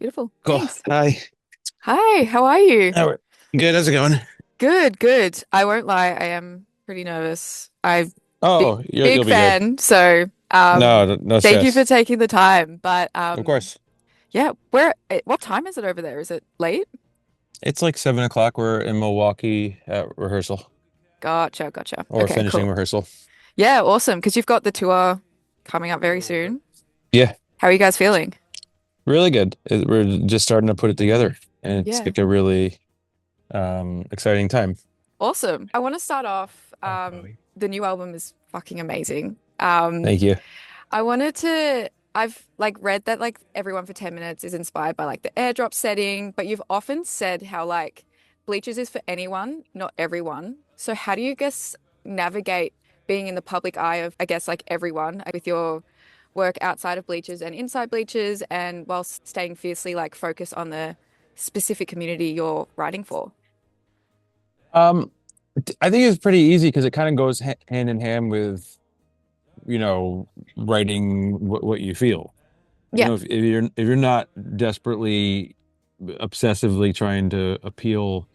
Beautiful. Cool. Thanks. Hi. Hi, how are you? How are- Good. How's it going? Good, good. I won't lie, I am pretty nervous. I'm big, Oh, you'll big be good. fan, so No thank you for stress. taking the time. But Of course. yeah, what time is it over there? Is it late? It's like 7 o'clock. We're in Milwaukee at rehearsal Gotcha, gotcha. or Okay, finishing cool. rehearsal. Yeah, awesome. Because you've got the tour coming up very soon. Yeah, How are you guys feeling? really good. We're just starting to put it together, and it's Yeah, like a really exciting time. awesome. I want to start off. The new album is fucking amazing. Thank you. I wanted to, I've like read that like everyone for 10 minutes is inspired by like the airdrop setting, but you've often said how like Bleachers is for anyone, not everyone. So how do you guess navigate being in the public eye of, I guess, like everyone with your work outside of Bleachers and inside Bleachers and whilst staying fiercely like focused on the specific community you're writing for? Um, I think it's pretty easy because it kind of goes ha hand in hand with, writing what you feel. Yeah. If you're not desperately obsessively trying to appeal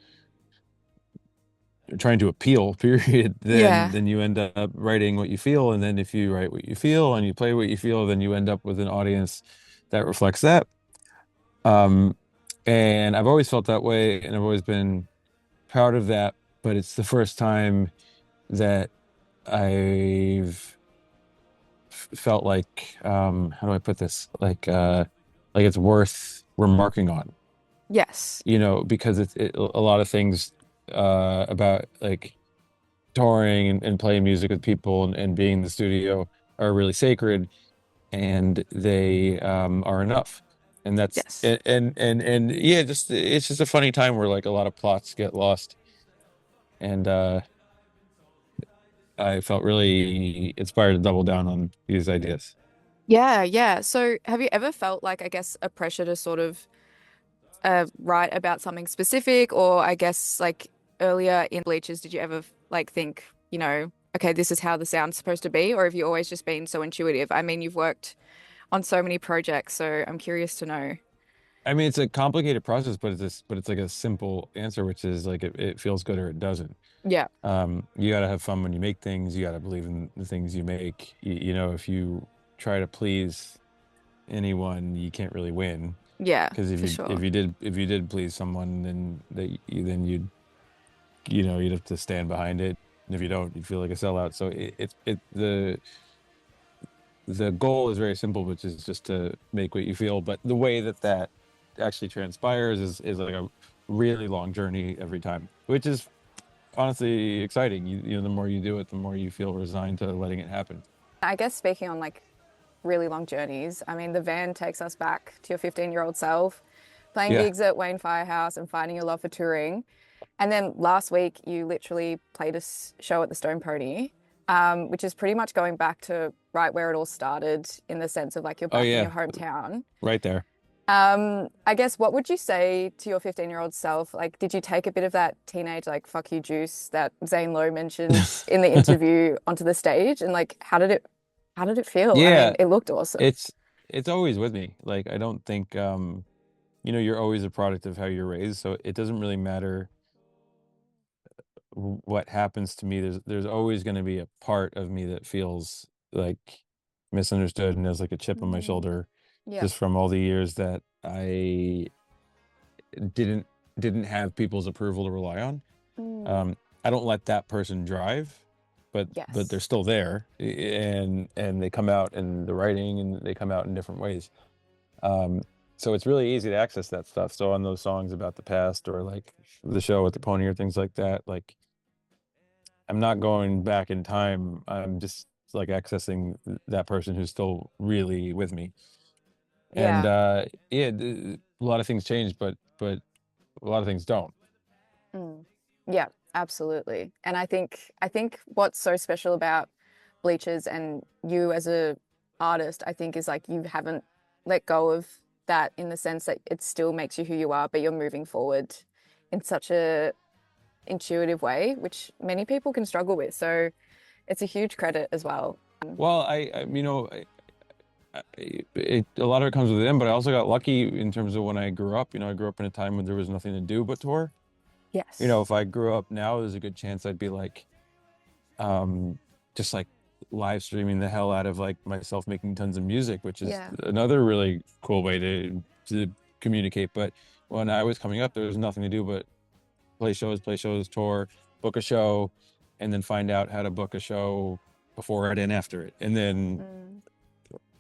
period, then Yeah. then you end up writing what you feel, and then if you write what you feel and you play what you feel, then you end up with an audience that reflects that. um and I've always felt that way, and I've always been proud of that, but it's the first time that I've felt like, how do I put this, like it's worth remarking on, Yes. because a lot of things about like touring and playing music with people and being in the studio are really sacred, and they are enough. And that's Yes. and yeah, just it's just a funny time where like a lot of plots get lost, and I felt really inspired to double down on these ideas. Yeah, yeah. So have you ever felt like, I guess, a pressure to sort of write about something specific, or I guess like earlier in Bleachers, did you ever like think, okay, this is how the sound's supposed to be, or have you always just been so intuitive? I mean, you've worked on so many projects, so I'm curious to know. I mean, it's a complicated process, but it's like a simple answer, which is like it feels good or it doesn't. Yeah, You got to have fun when you make things. You got to believe in the things you make. If you try to please anyone, you can't really win. yeah, Because for sure. if you did please someone, then you'd have to stand behind it. And if you don't, you'd feel like a sellout. So the goal is very simple, which is just to make what you feel. But the way that that actually transpires is like a really long journey every time, which is honestly exciting. The more you do it, the more you feel resigned to letting it happen. I guess speaking on like really long journeys, I mean, the van takes us back to your 15-year-old self, playing Yeah. gigs at Wayne Firehouse and finding your love for touring. And then last week, you literally played a show at the Stone Pony, which is pretty much going back to right where it all started in the sense of like you're Oh back in yeah, your hometown. right there. I guess what would you say to your 15-year-old self? Like, did you take a bit of that teenage like fuck you juice that Zane Lowe mentioned in the interview onto the stage? And like, how did it feel? I mean, Yeah, it looked awesome. it's it's always with me. Like I don't think you're always a product of how you're raised, so it doesn't really matter what happens to me. There's always going to be a part of me that feels like misunderstood and has like a chip on my Mm, shoulder, yeah. just from all the years that I didn't didn't have people's approval to rely on. Mm, I don't let that person drive, but they're yes. still there, and they come out in the writing, and they come out in different ways. Um, so it's really easy to access that stuff. So on those songs about the past, or like the show with the pony, or things like that, like I'm not going back in time. I'm just like accessing that person who's still really with me. And Yeah. yeah, a lot of things change, but a lot of things don't. Mm. Yeah, absolutely. And I think what's so special about Bleachers and you as a artist, I think is like you haven't let go of that in the sense that it still makes you who you are, but you're moving forward in such a intuitive way, which many people can struggle with. So it's a huge credit as well. Well, a lot of it comes with them, but I also got lucky in terms of when I grew up. I grew up in a time when there was nothing to do but tour. Yes. If I grew up now, there's a good chance I'd be like, um, just like live streaming the hell out of like myself making tons of music, which is Yeah. another really cool way to communicate. But when I was coming up, there was nothing to do but play shows, tour, book a show, and then find out how to book a show before it and after it, and then Mm.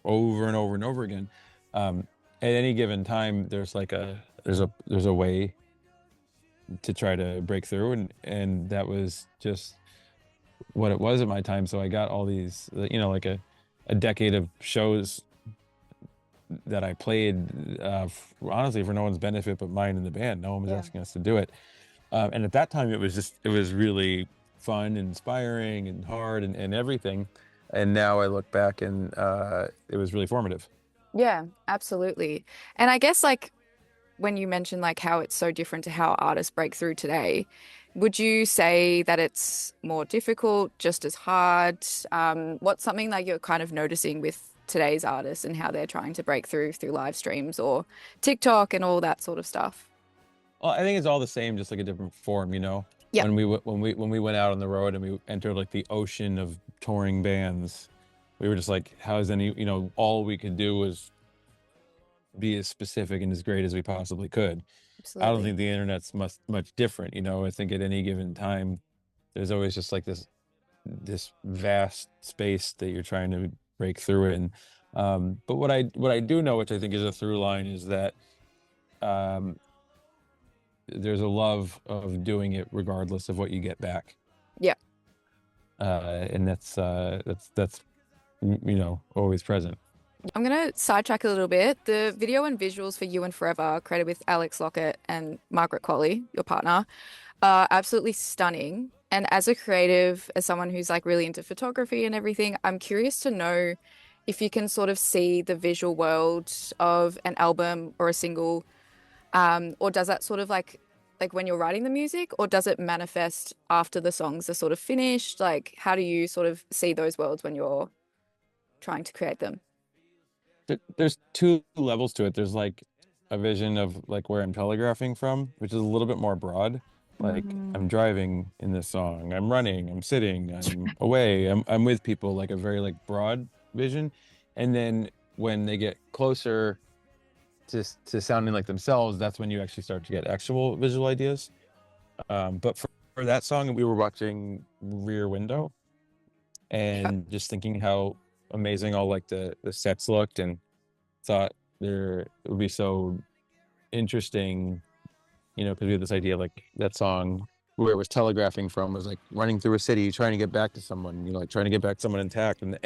over and over and over again. At any given time, there's a way to try to break through, and that was just what it was at my time. So I got all these, like a decade of shows that I played, honestly, for no one's benefit but mine and the band. No one was Yeah. asking us to do it. And at that time, it was really fun, and inspiring, and hard, and everything. And now I look back, and it was really formative. Yeah, absolutely. And I guess like when you mention like how it's so different to how artists break through today, would you say that it's more difficult, just as hard? What's something that you're kind of noticing with today's artists and how they're trying to break through live streams or TikTok and all that sort of stuff? Well, I think it's all the same, just like a different form, Yep, When we went out on the road and we entered like the ocean of touring bands, we were just like, how's any, all we could do was be as specific and as great as we possibly could. I don't think absolutely. the internet's much different, I think at any given time, there's always just like this vast space that you're trying to break through in. But what I do know, which I think is a through line, is that um, there's a love of doing it regardless of what you get back, Yeah. and that's always present. I'm gonna sidetrack a little bit. The video and visuals for You and Forever, created with Alex Lockett and Margaret Qualley, your partner, are absolutely stunning. And as a creative, as someone who's like really into photography and everything, I'm curious to know if you can sort of see the visual world of an album or a single, or does that sort of like when you're writing the music, or does it manifest after the songs are sort of finished? Like, how do you sort of see those worlds when you're trying to create them? There's two levels to it. There's like a vision of like where I'm telegraphing from, which is a little bit more broad. Like I'm Mm, driving in this song, I'm running, I'm sitting, I'm away, I'm with people, like a very like broad vision. And then when they get closer to sounding like themselves, that's when you actually start to get actual visual ideas. But for that song, we were watching Rear Window yeah, and just thinking how amazing all like the sets looked, and thought there it would be so interesting, because we had this idea like that song where it was telegraphing from was like running through a city trying to get back to someone, like trying to get back to someone intact, and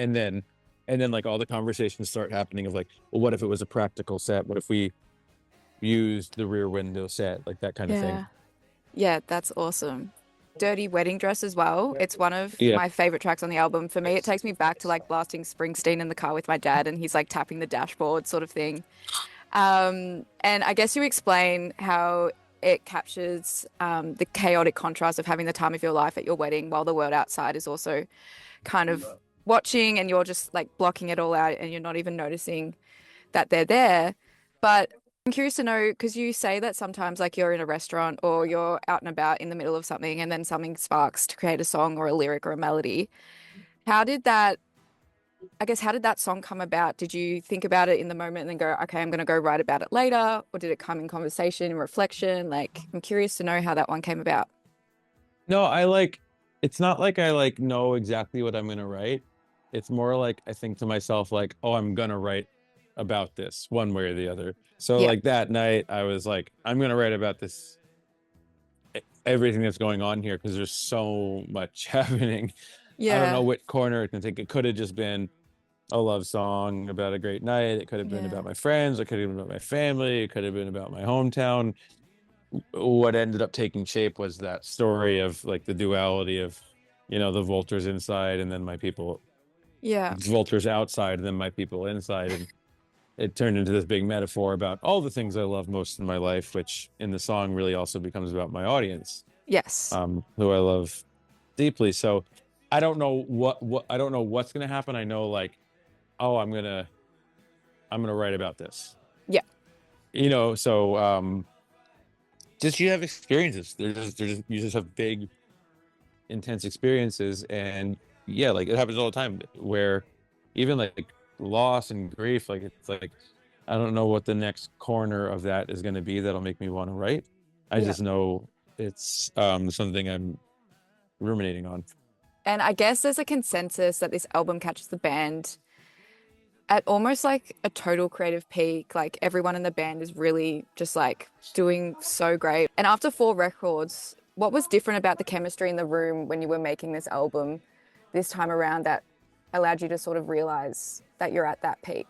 then like all the conversations start happening of like, well, what if it was a practical set? What if we used the Rear Window set, like that kind of thing? yeah. Yeah, that's awesome. Dirty Wedding Dress as well. It's one of Yeah. my favorite tracks on the album. For me, it takes me back to like blasting Springsteen in the car with my dad and he's like tapping the dashboard sort of thing. And I guess you explain how it captures the chaotic contrast of having the time of your life at your wedding while the world outside is also kind of watching and you're just like blocking it all out and you're not even noticing that they're there. But I'm curious to know because you say that sometimes, like, you're in a restaurant or you're out and about in the middle of something, and then something sparks to create a song or a lyric or a melody. How did that, I guess, how did that song come about? Did you think about it in the moment and then go, okay, I'm going to go write about it later? Or did it come in conversation and reflection? Like, I'm curious to know how that one came about. No, I like it's not like I like know exactly what I'm gonna write. It's more like I think to myself like, oh, I'm gonna write about this one way or the other. So Yeah. like that night I was like, I'm gonna write about this, everything that's going on here, because there's so much happening. I don't know Yeah. what corner it can take. It could have just been a love song about a great night. It could have been Yeah. about my friends. It could have been about my family. It could have been about my hometown. What ended up taking shape was that story of like the duality of, the vultures inside and then my people, Yeah. vultures outside and then my people inside. And it turned into this big metaphor about all the things I love most in my life, which in the song really also becomes about my audience, Yes. who I love deeply. So I don't know what I don't know what's gonna happen. I know like, oh, I'm gonna I'm gonna write about this. Yeah. So just you have experiences. You just have big, intense experiences, and yeah, like it happens all the time where even like loss and grief, like it's like I don't know what the next corner of that is going to be that'll make me want to write. I Yeah. just know it's something I'm ruminating on. And I guess there's a consensus that this album catches the band at almost like a total creative peak. Like everyone in the band is really just like doing so great. And after four records, what was different about the chemistry in the room when you were making this album this time around that allowed you to sort of realize that you're at that peak?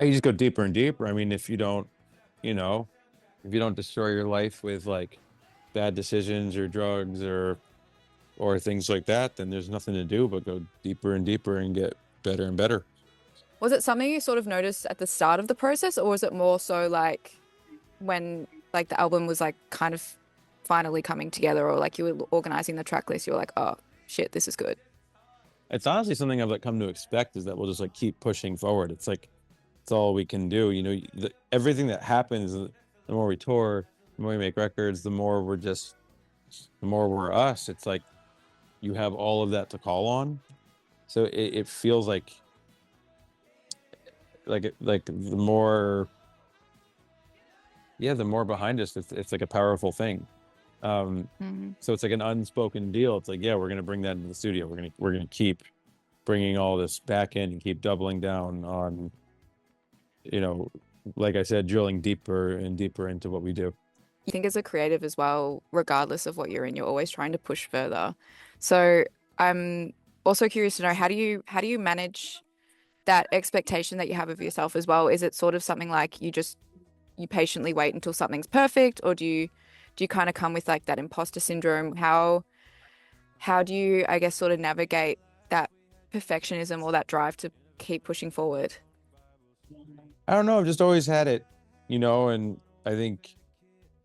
You just go deeper and deeper. I mean, if you don't, you know, if you don't destroy your life with like bad decisions or drugs or things like that, then there's nothing to do but go deeper and deeper and get better and better. Was it something you sort of noticed at the start of the process, or was it more so like when like the album was like kind of finally coming together, or like you were organizing the track list, you were like, oh shit, this is good. It's honestly something I've like come to expect is that we'll just like keep pushing forward. It's like it's all we can do. Everything that happens, the more we tour, the more we make records, the more we're us. It's like you have all of that to call on. So it feels like the more, yeah, the more behind us, it's like a powerful thing. Mhm. So it's like an unspoken deal. It's like, yeah, we're gonna bring that into the studio. We're gonna keep bringing all this back in and keep doubling down on, you know, like I said, drilling deeper and deeper into what we do. I think as a creative as well, regardless of what you're in, you're always trying to push further. So I'm also curious to know how do you manage that expectation that you have of yourself as well? Is it sort of something like you patiently wait until something's perfect, or do you kind of come with like that imposter syndrome? How do you, I guess, sort of navigate that perfectionism or that drive to keep pushing forward? I don't know. I've just always had it, and I think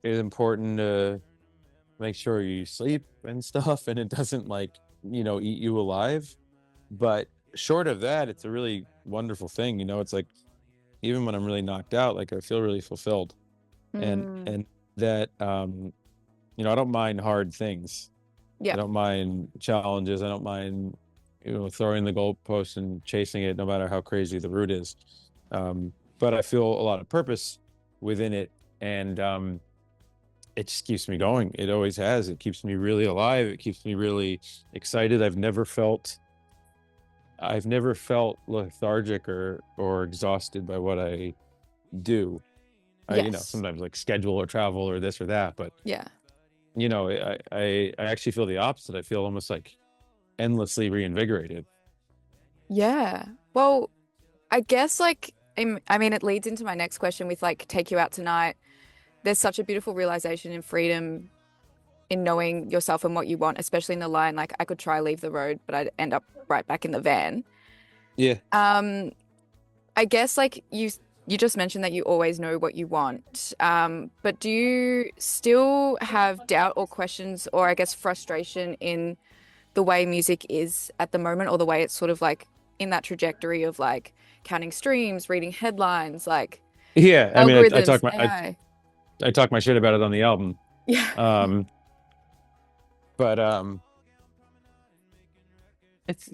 it's important to make sure you sleep and stuff and it doesn't like, eat you alive. But short of that, it's a really wonderful thing. It's like even when I'm really knocked out, like I feel really fulfilled. And Mm, and that I don't mind hard things. I yeah. don't mind challenges. I don't mind, throwing the goalpost and chasing it no matter how crazy the route is. But I feel a lot of purpose within it. And it just keeps me going. It always has. It keeps me really alive. It keeps me really excited. I've never felt lethargic or exhausted by what I do. Yes. Sometimes like schedule or travel or this or that, but Yeah. I actually feel the opposite. I feel almost like endlessly reinvigorated. Yeah. Well, I guess like I mean it leads into my next question with like take you out tonight. There's such a beautiful realization and freedom in knowing yourself and what you want, especially in the line like I could try leave the road, but I'd end up right back in the van. Yeah. Um, I guess like you just mentioned that you always know what you want. But do you still have doubt or questions or I guess frustration in the way music is at the moment or the way it's sort of like in that trajectory of like counting streams, reading headlines, like Yeah. I mean, algorithms, AI. I talk my shit about it on the album. Yeah. Um, but it's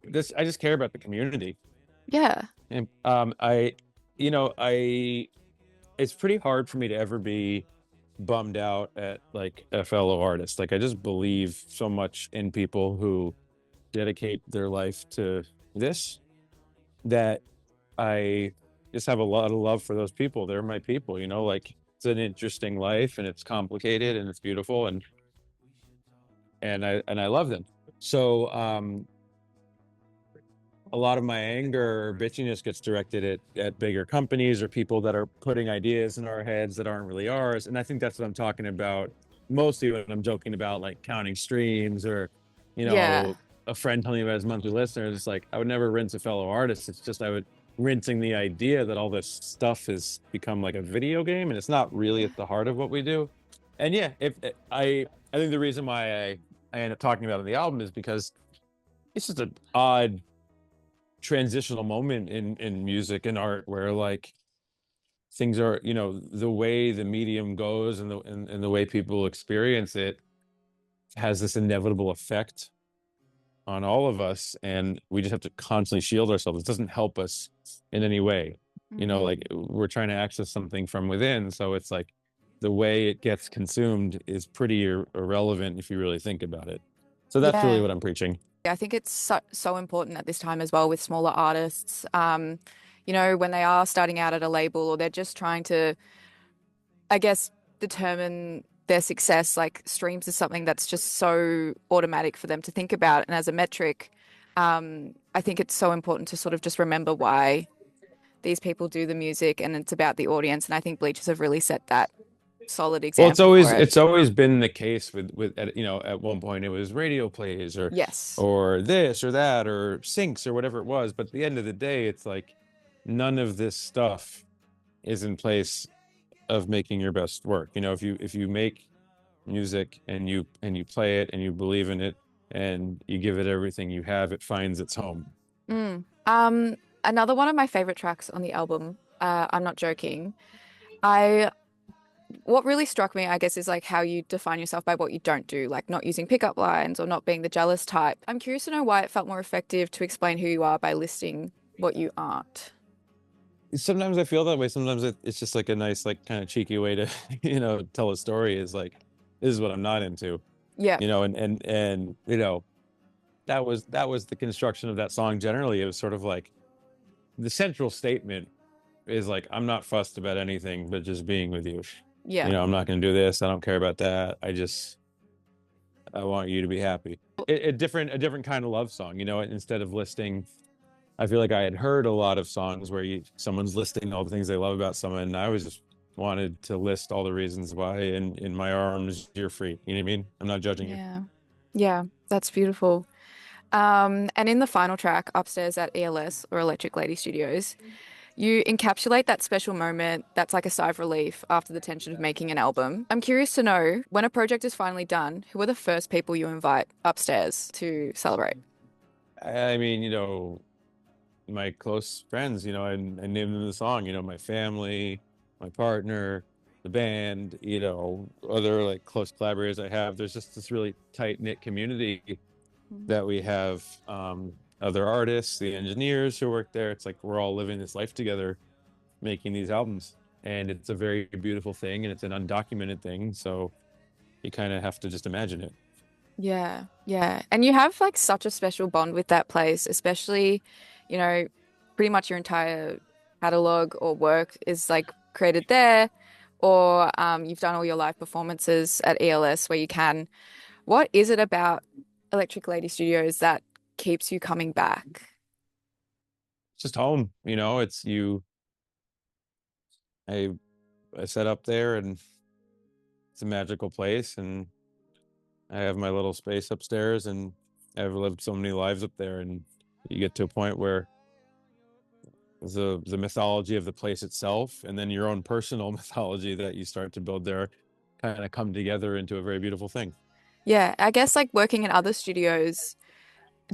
this. I just care about the community, Yeah. and I it's pretty hard for me to ever be bummed out at like a fellow artist. Like I just believe so much in people who dedicate their life to this that I just have a lot of love for those people. They're my people, like it's an interesting life and it's complicated and it's beautiful and I love them. So a lot of my anger or bitchiness gets directed at bigger companies or people that are putting ideas in our heads that aren't really ours. And I think that's what I'm talking about mostly when I'm joking about like counting streams or, you Yeah. know, a friend telling me about his monthly listeners. It's like I would never rinse a fellow artist. It's just I would rinsing the idea that all this stuff has become like a video game and it's not really at the heart of what we do. And yeah, if I think the reason why I end up talking about it in the album is because it's just an odd transitional moment in music and art where like things are, the way the medium goes and the way people experience it has this inevitable effect on all of us, and we just have to constantly shield ourselves. It doesn't help us in any way. Like Mm. we're trying to access something from within, so it's like the way it gets consumed is pretty irrelevant if you really think about it. So that's really Yeah. what I'm preaching. I think it's so important at this time as well with smaller artists. When they are starting out at a label or they're just trying to, I guess, determine their success, like streams is something that's just so automatic for them to think about. And as a metric, I think it's so important to sort of just remember why these people do the music and it's about the audience. And I think Bleachers have really set that solid Well, it's example always for it. it's always been the case with at one point it was radio plays or Yes. or this or that or syncs or whatever it was, but at the end of the day, it's like none of this stuff is in place of making your best work. If you make music and you play it and you believe in it and you give it everything you have, it finds its home. Mm. Another one of my favorite tracks on the album, I'm not joking. I What really struck me, I guess, is like how you define yourself by what you don't do, like not using pickup lines or not being the jealous type. I'm curious to know why it felt more effective to explain who you are by listing what you aren't. Sometimes I feel that way. Sometimes it's just like a nice, like kind of cheeky way to, tell a story is like, this is what I'm not into, Yeah, and that was the construction of that song generally. It was sort of like the central statement is like, I'm not fussed about anything but just being with you. yeah, I'm not going to do this. I don't care about that. I want you to be happy. A different kind of love song, instead of listing. I feel like I had heard a lot of songs where someone's listing all the things they love about someone, and I was just wanted to list all the reasons why in my arms you're free. You know what I mean? I'm not judging you. yeah, yeah. That's beautiful. And in the final track, Upstairs at ELS or Electric Lady Studios, you encapsulate that special moment that's like a sigh of relief after the tension of making an album. I'm curious to know, when a project is finally done, who are the first people you invite upstairs to celebrate? I mean, my close friends, I named them in the song, my family, my partner, the band, other like close collaborators I have. There's just this really tight knit community Mm. that we have. Other artists, the engineers who work there. It's like we're all living this life together, making these albums. And it's a very beautiful thing and it's an undocumented thing. So you kind of have to just imagine it. Yeah, yeah. And you have like such a special bond with that place, especially, you know, pretty much your entire catalog or work is like created there, or you've done all your live performances at ELS where you can. What is it about Electric Lady Studios that keeps you coming back? It's just home, it's you. I, I set up there and it's a magical place. And I have my little space upstairs and I've lived so many lives up there. And you get to a point where the mythology of the place itself and then your own personal mythology that you start to build there kind of come together into a very beautiful thing. Yeah, I guess like working in other studios,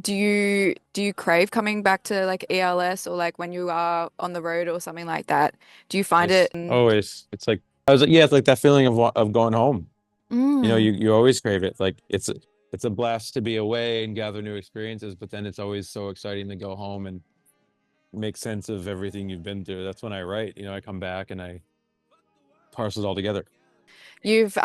do you crave coming back to like ELS or like when you are on the road or something like that? Do you find it? Always. It's like I was like, yeah, it's like that feeling of going home. Mm, You always crave it. Like it's a blast to be away and gather new experiences, but then it's always so exciting to go home and make sense of everything you've been through. That's when I write. I come back and I parse it all together. you've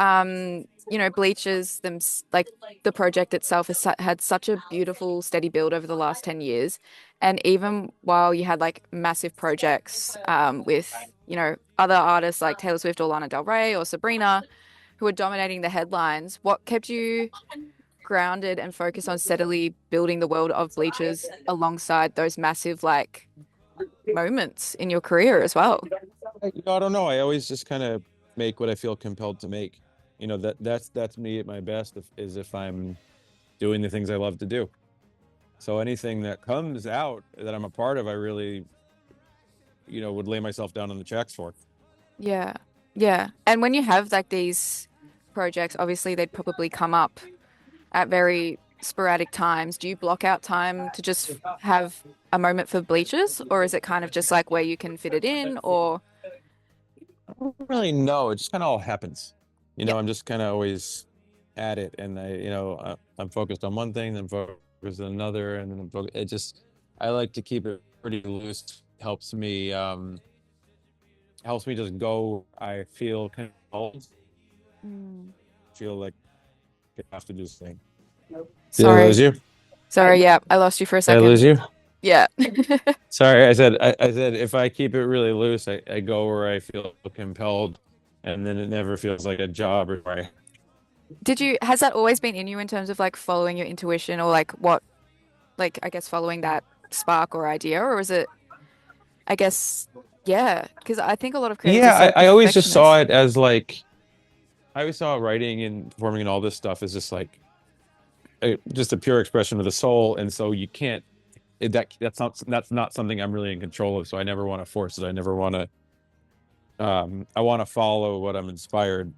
Bleachers them like the project itself has had such a beautiful steady build over the last 10 years. And even while you had like massive projects with, other artists like Taylor Swift or Lana Del Rey or Sabrina who were dominating the headlines, what kept you grounded and focused on steadily building the world of Bleachers alongside those massive like moments in your career as well? I don't know. I always just kind of make what I feel compelled to make. That's me at my best is if I'm doing the things I love to do. So anything that comes out that I'm a part of, I really, would lay myself down on the checks for. Yeah. Yeah. And when you have like these projects, obviously they'd probably come up at very sporadic times, do you block out time to just have a moment for Bleachers, or is it kind of just like where you can fit it in, or I don't really know. It just kind of all happens. yeah, I'm just kind of always at it, and I'm focused on one thing, then focused on another, and then it just I like to keep it pretty loose. Helps me just go. I feel kind of Mm. feel like I have to do this thing. Did I lose Sorry. you? Sorry, yeah, I lost you for a Did I lose second. you? Yeah. Sorry, I said if I keep it really loose, I go where I feel compelled, and then it never feels like a job or I Has that always been in you in terms of like following your intuition or like what, like, I guess following that spark or idea, or is it, I guess, yeah, because I think a lot of creatives are Yeah, so I always just saw perfectionist. it as like I always saw writing and performing and all this stuff as just like just a pure expression of the soul, and so you can't that's not something I'm really in control of. So I never want to force it. I never want to. I want to follow what I'm inspired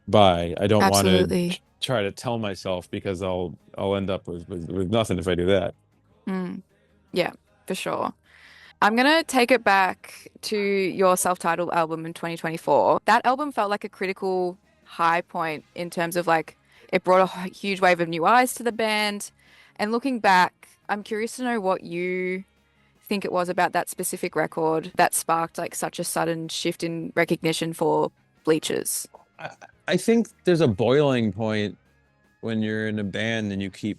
by. I don't want to Absolutely. try to tell myself because I'll end up with nothing if I do that. Mm, yeah, for sure. I'm gonna take it back to your self-titled album in 2024. That album felt like a critical high point in terms of like it brought a huge wave of new eyes to the band. And looking back, I'm curious to know what you think it was about that specific record that sparked like such a sudden shift in recognition for Bleachers. I, I think there's a boiling point when you're in a band and you keep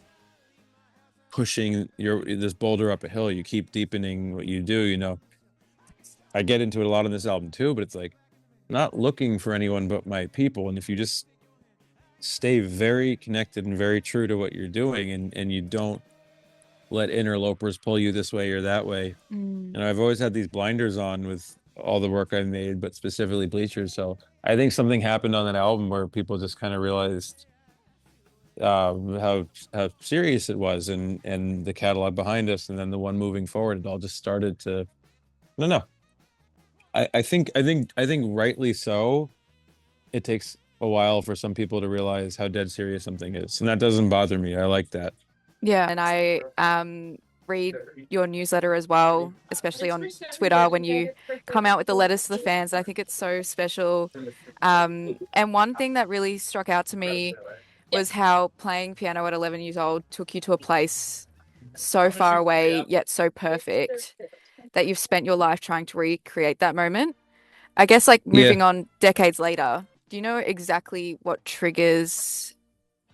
pushing your this boulder up a hill. You keep deepening what you do. I get into it a lot on this album too, but it's like not looking for anyone but my people. And if you just stay very connected and very true to what you're doing and you don't let interlopers pull you this way or that way. Mm. And I've always had these blinders on with all the work I've made, but specifically Bleachers. So I think something happened on that album where people just kind of realized how serious it was and the catalog behind us, and then the one moving forward. It all just started to. No, no. I think rightly so. It takes a while for some people to realize how dead serious something is, and that doesn't bother me. I like that. Yeah, and I read your newsletter as well, especially on Twitter when you come out with the letters to the fans. I think it's so special. And one thing that really struck out to me was how playing piano at 11 years old took you to a place so far away yet so perfect that you've spent your life trying to recreate that moment. I guess like Yeah. moving on decades later, do you know exactly what triggers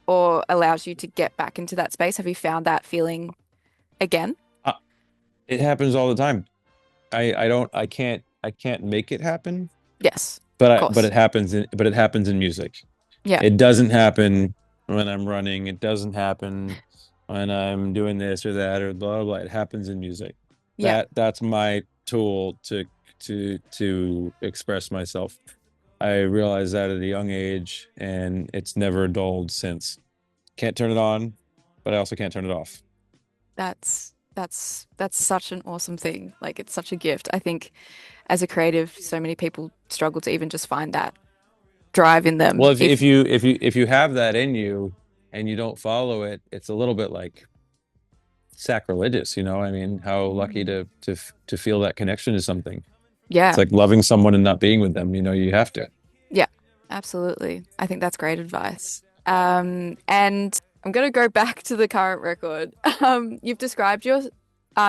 or allows you to get back into that space? Have you found that feeling again? Uh, it happens all the time. I can't make it happen, Yes, but of but course. it happens in music. Yeah, It doesn't happen when I'm running. It doesn't happen when I'm doing this or that or blah blah blah. It happens in music. yeah, That's my tool to express myself. I realized that at a young age, and it's never dulled since. Can't turn it on, but I also can't turn it off. that's such an awesome thing. Like it's such a gift. I think as a creative, so many people struggle to even just find that drive in them. Well, If if you have that in you and you don't follow it, it's a little bit like sacrilegious, I mean, how lucky Mm. to feel that connection to something. It's Yeah, like loving someone and not being with them, you have to. yeah, absolutely. I think that's great advice. And I'm gonna go back to the current record. You've described your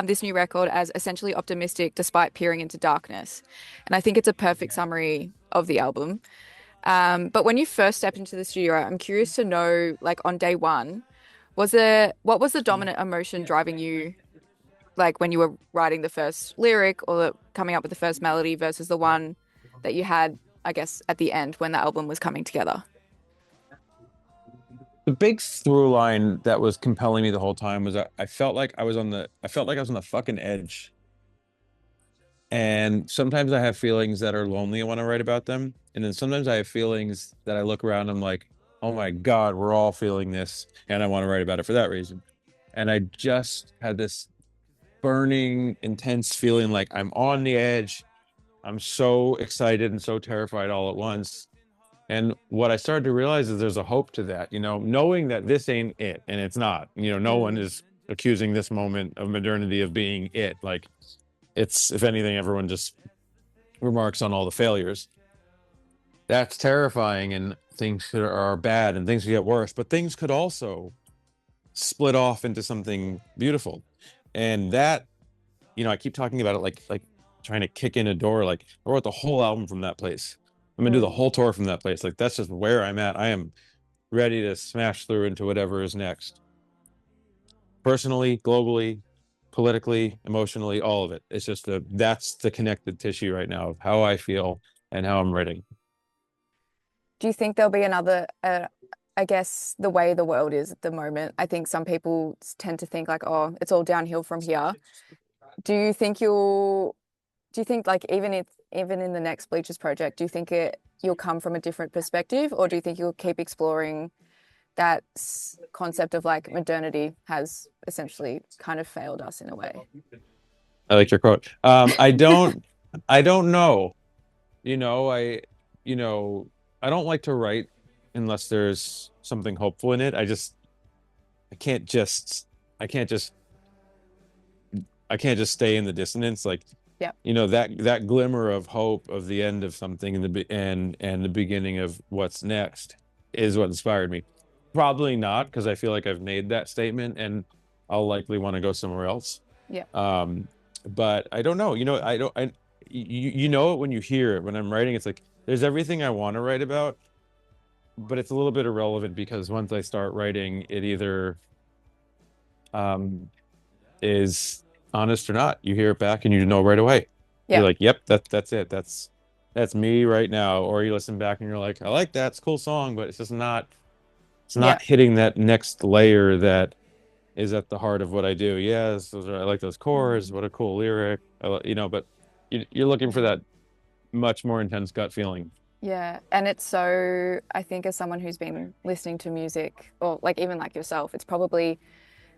this new record as essentially optimistic despite peering into darkness. And I think it's a perfect summary of the album. But when you first stepped into the studio, I'm curious to know, like on day one, what was the dominant emotion driving you, like when you were writing the first lyric or coming up with the first melody versus the one that you had, I guess, at the end when the album was coming together? The big through line that was compelling me the whole time was I felt like I was on the fucking edge. And sometimes I have feelings that are lonely. I want to write about them. And then sometimes I have feelings that I look around, I'm like, oh my God, we're all feeling this. And I want to write about it for that reason. And I just had this burning, intense feeling like I'm on the edge. I'm so excited and so terrified all at once. And what I started to realize is there's a hope to that, knowing that this ain't it and it's not. No one Mm. is accusing this moment of modernity of being it. Like it's, if anything, everyone just remarks on all the failures. That's terrifying, and things are bad and things could get worse, but things could also split off into something beautiful. And that, I keep talking about it like trying to kick in a door. Like I wrote the whole album from that place. I'm gonna do the Mm. whole tour from that place. Like that's just where I'm at. I am ready to smash through into whatever is next. Personally, globally, politically, emotionally, all of it. It's just that's the connected tissue right now of how I feel and how I'm writing. Do you think there'll be another, I guess, the way the world is at the moment? I think some people tend to think like, oh, it's all downhill from here. Do you think you'll, do you think like even in the next Bleachers project, do you think you'll come from a different perspective, or do you think you'll keep exploring that concept of like modernity has essentially kind of failed us in a way? I like your quote. I don't know. You know, I, you know, I don't like to write unless there's something hopeful in it. I can't just, I can't just, I can't just stay in the dissonance. Like, Yeah. that glimmer of hope of the end of something and the beginning of what's next is what inspired me. Probably not, because I feel like I've made that statement and I'll likely want to go somewhere else. Yeah. Um, but I don't know. I don't. You know it when you hear it. When I'm writing, it's like there's everything I want to write about, but it's a little bit irrelevant because once I start writing, it either um is honest or not. You hear it back and you know right away. You're Yeah. like, yep, that's it. That's me right now. Or you listen back and you're like, I like that. It's a cool song, but it's Yeah. not hitting that next layer that is at the heart of what I do. Yes, I like those chords. What a cool lyric. But you're looking for that much more intense gut feeling. Yeah. And it's so, I think as someone who's been listening to music or like even like yourself, it's probably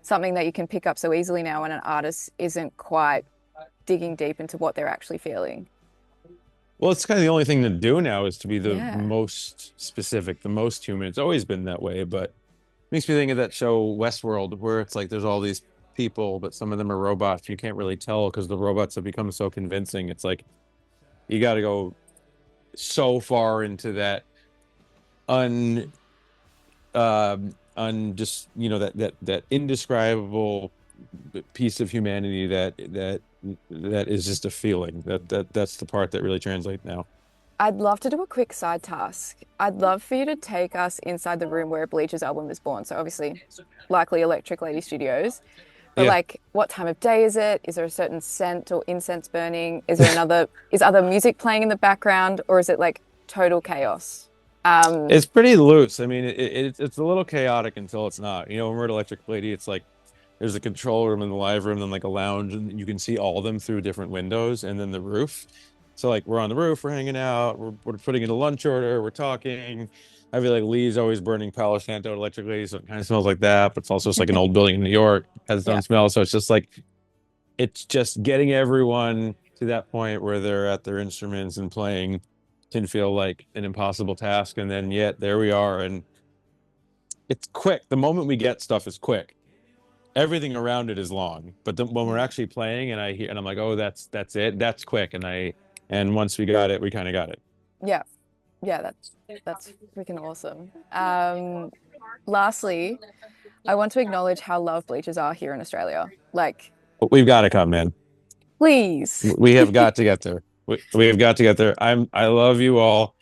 something that you can pick up so easily now when an artist isn't quite digging deep into what they're actually feeling. Well, it's kind of the only thing to do now is to be the Yeah. most specific, the most human. It's always been that way, but makes me think of that show Westworld, where it's like there's all these people, but some of them are robots. You can't really tell because the robots have become so convincing. It's like you got to go so far into that un just that indescribable piece of humanity that is just a feeling that's the part that really translates now. I'd love to do a quick side task. I'd love for you to take us inside the room where a Bleachers album is born. So obviously, likely Electric Lady Studios. But Yeah, like, what time of day is it? Is there a certain scent or incense burning? Is other music playing in the background, or is it like total chaos? Um, it's pretty loose. I mean, it's a little chaotic until it's not. When we're at Electric Lady, it's like there's a control room and the live room, then like a lounge, and you can see all of them through different windows, and then the roof. So like we're on the roof, we're hanging out, we're putting in a lunch order, we're talking. I feel like Lee's always burning Palo Santo at Electric Lady, so it kind of smells like that, but it's also just like an old building in New York, has its yeah, own smell. So it's just getting everyone to that point where they're at their instruments and playing can feel like an impossible task, and then yet there we are, and it's quick. The moment we get stuff is quick. Everything around it is long, but when we're yeah, actually playing and I hear and I'm like, oh, that's it, that's quick, and once we got it, we kind of got it. yeah, yeah. That's freaking awesome. Lastly, I want to acknowledge how loved Bleachers are here in Australia. Like, But we've got to come, man. please. We have got to get there. We have got to get there. I love you all.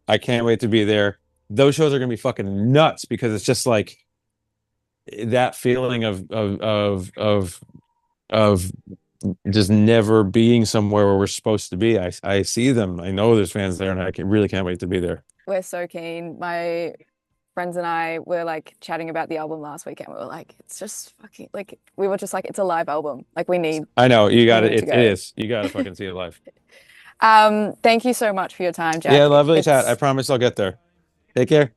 I can't wait to be there. Those shows are gonna be fucking nuts because it's just like that feeling of just never being somewhere where we're supposed to be. I see them. I know there's fans there, and really can't wait to be there. We're so keen. My friends and I were like chatting about the album last weekend. We were like, it's just fucking like we were just like, it's a live album. Like I know you we got it. need to It go. is. You got to fucking see it live. Thank you so much for your time, Yeah, Jack. lovely chat. I It's promise I'll get there. Take care.